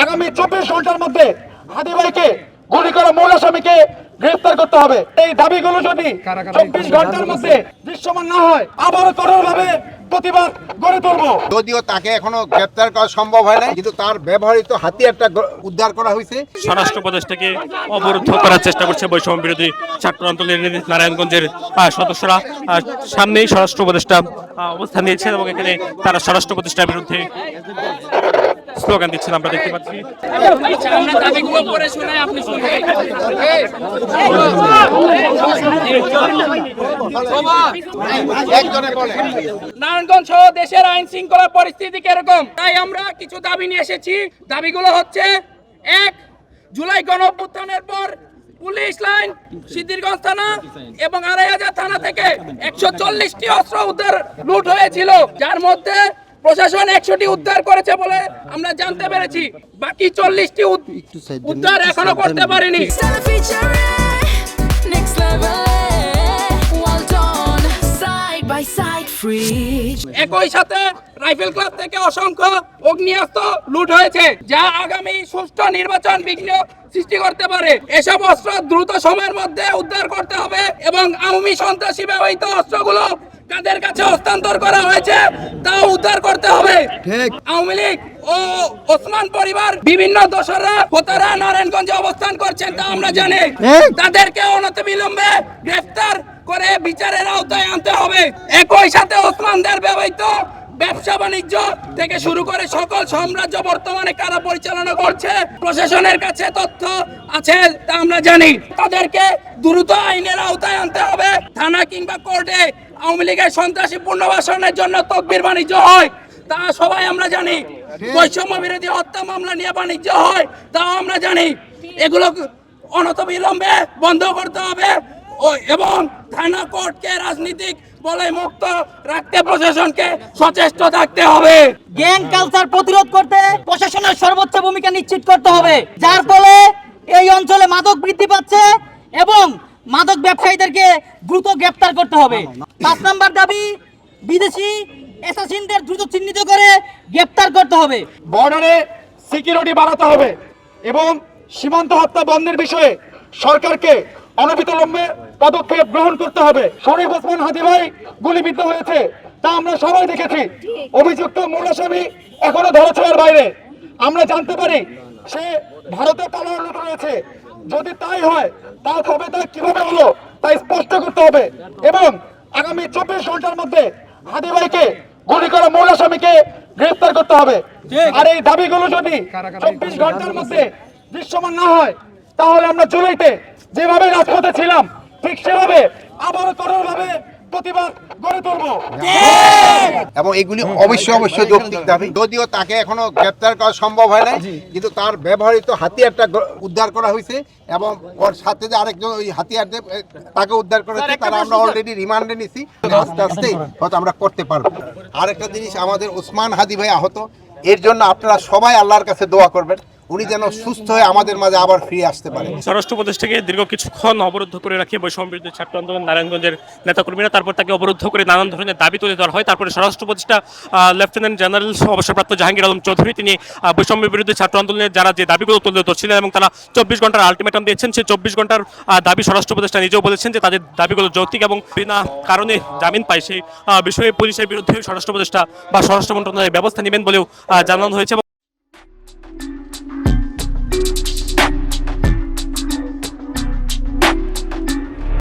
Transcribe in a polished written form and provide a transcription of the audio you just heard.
আগামী 24 ঘন্টার মধ্যে হাদি ভাইকে গুলি করা মূল আসামিকে গ্রেফতার করতে হবে। এই দাবিগুলো যদি 24 ঘন্টার মধ্যে দৃশ্যমান না হয়, আবারও কঠোরভাবে প্রতিবাদ গড়ে তুলবো। যদিও তাকে এখনো গ্রেফতার করা সম্ভব হয় নাই, কিন্তু তার ব্যবহৃত হাতিয়ারটা উদ্ধার করা হয়েছে। স্বরাষ্ট্র উপদেষ্টাকে অবরুদ্ধ করার চেষ্টা করছে বৈষম্য বিরোধী ছাত্র আন্দোলনের নারায়ণগঞ্জের সদস্যরা। সামনেই স্বরাষ্ট্র উপদেষ্টা অবস্থান নিয়েছেন এবং এখানে তারা স্বরাষ্ট্র উপদেষ্টার বিরুদ্ধে স্লোগান দিচ্ছেন, আমরা দেখতে পাচ্ছি। নারায়ণগঞ্জ সহ দেশের আইন শৃঙ্খলা পরিস্থিতি কিরকম, তাই আমরা কিছু দাবি নিয়ে এসেছি। দাবিগুলো হচ্ছে: 1, জুলাই গণঅভ্যুত্থানের পর পুলিশ লাইন, সিদ্ধিরগঞ্জ থানা এবং 2500 থানা থেকে 140টি অস্ত্র উদ্ধার লুট হয়েছিল, যার মধ্যে প্রশাসন 100টি উদ্ধার করেছে বলে আমরা জানতে পেরেছি। বাকি 40টি উদ্ধার এখনো করতে পারেনি। একই সাথে রাইফেল ক্লাব থেকে অসংখ্য অগ্নিয়াস্ত্র লুট হয়েছে, যা আগামী সুষ্ঠু নির্বাচন বিঘ্ন সৃষ্টি করতে পারে। এসব অস্ত্র দ্রুত সময়ের মধ্যে উদ্ধার করতে হবে এবং আওয়ামী সন্ত্রাসী ব্যবহৃত অস্ত্রগুলো কাদের কাছে হস্তান্তর করা হয়েছে তাও উদ্ধার করতে হবে। আওয়ামী লীগ ও ওসমান পরিবার বিভিন্ন দোসররা হোতারা নারায়ণগঞ্জে অবস্থান করছেন তা আমরা জানি। তাদেরকে অনতিবিলম্বে গ্রেফতার করে বিচারের আওতায় আনতে হবে। একই সাথে ওসমানদের ব্যবহৃত ব্যবসা বাণিজ্য থেকে শুরু করে সকল সাম্রাজ্য বর্তমানে কারা পরিচালনা করছে, প্রশাসনের কাছে তথ্য আছে তা আমরা জানি। তাদেরকে দ্রুত আইনের আওতায় আনতে হবে। থানা কিংবা কোর্টে আওয়ামী লীগের সন্ত্রাসী পুনর্বাসনের জন্য তকবির বাণিজ্য হয় তা সবাই আমরা জানি। বৈষম্য বিরোধী হত্যা মামলা নিয়ে বাণিজ্য হয় তাও আমরা জানি। এগুলো অনতিবিলম্বে বন্ধ করতে হবে এবং থানা কোর্টকে রাজনীতিক বলে মুক্ত রাখতে প্রশাসনকে সচেষ্ট থাকতে হবে। গ্যাং কালচার প্রতিরোধ করতে প্রশাসনের সর্বোচ্চ ভূমিকা নিশ্চিত করতে হবে, যার ফলে এই অঞ্চলে মাদক বৃদ্ধি পাচ্ছে এবং মাদক ব্যবসায়ীদেরকে দ্রুত গ্রেফতার করতে হবে। 5 নম্বর দাবি, বিদেশি অ্যাসাসিনদের দ্রুত চিহ্নিত করে গ্রেফতার করতে হবে। বর্ডারে সিকিউরিটি বাড়াতে হবে এবং সীমান্ত হত্যা বন্ধের বিষয়ে সরকারকে অনবিলম্বে পদক্ষেপ গ্রহণ করতে হবে। শরীফ ওসমান হাদি ভাই গুলিবিদ্ধ হয়েছে তা আমরা সবাই দেখেছি। অভিযুক্ত মূল আসামি এখনো ধরাছোঁয়ার বাইরে। আমরা জানতে পারি সে ভারতে পলায়ন রয়েছে। যদি তাই হয় তা তবে তা কিভাবে হলো তাই স্পষ্ট করতে হবে এবং আগামী 24 ঘন্টার মধ্যে হাদি ভাইকে গুলি করা মূল আসামিকে গ্রেফতার করতে হবে। আর এই দাবিগুলো যদি 24 ঘন্টার মধ্যে দৃশ্যমান না হয়, তাহলে আমরা জুলাইতে যেভাবে রাজপথে ছিলাম ঠিক সেভাবে আবারও কঠোরভাবে প্রতিবাদ গড়ে তুলবো। এবং এগুলি অবশ্যই যৌক্তিক দাবি। যদিও তাকে এখনো গ্রেফতার করা সম্ভব হয় নাই, কিন্তু তার ব্যবহৃত হাতিয়ারটা উদ্ধার করা হয়েছে এবং ওর সাথে যে আরেকজন ওই হাতিয়ার তাকে উদ্ধার করেছে, তারা আমরা অলরেডি রিমান্ডে নিছি। আস্তে আস্তে হয়তো আমরা করতে পারবো। আরেকটা জিনিস, আমাদের ওসমান হাদি ভাই আহত, এর জন্য আপনারা সবাই আল্লাহর কাছে দোয়া করবেন, উনি যেন সুস্থ হয়ে আমাদের মাঝে আবার ফিরে আসতে পারে। স্বরাষ্ট্র উপদেষ্টাকে দীর্ঘ কিছুক্ষণ অবরুদ্ধ করে রাখে বৈষম্য বিরোধী ছাত্র আন্দোলন নারায়ণগঞ্জের নেতাকর্মীরা। তারপর তাকে অবরুদ্ধ করে নানান ধরনের দাবি তুলে ধরা হয়। তারপরে স্বরাষ্ট্র উপদেষ্টা লেফটেন্যান্ট জেনারেল অবসরপ্রাপ্ত জাহাঙ্গীর আলম চৌধুরী তিনি বৈষম্য বিরোধী ছাত্র আন্দোলনের যারা যে দাবিগুলো তুলে ধরছিলেন এবং তারা 24 ঘন্টার আলটিমেটাম দিয়েছেন, সেই 24 ঘন্টার দাবি স্বরাষ্ট্র উপদেষ্টা নিজেও বলেছেন যে তাদের দাবিগুলো যৌক্তিক এবং বিনা কারণে জামিন পায় সেই বিষয়ে পুলিশের বিরুদ্ধে স্বরাষ্ট্র উপদেষ্টা বা স্বরাষ্ট্র মন্ত্রণালয় ব্যবস্থা নেবেন বলেও জানানো হয়েছে।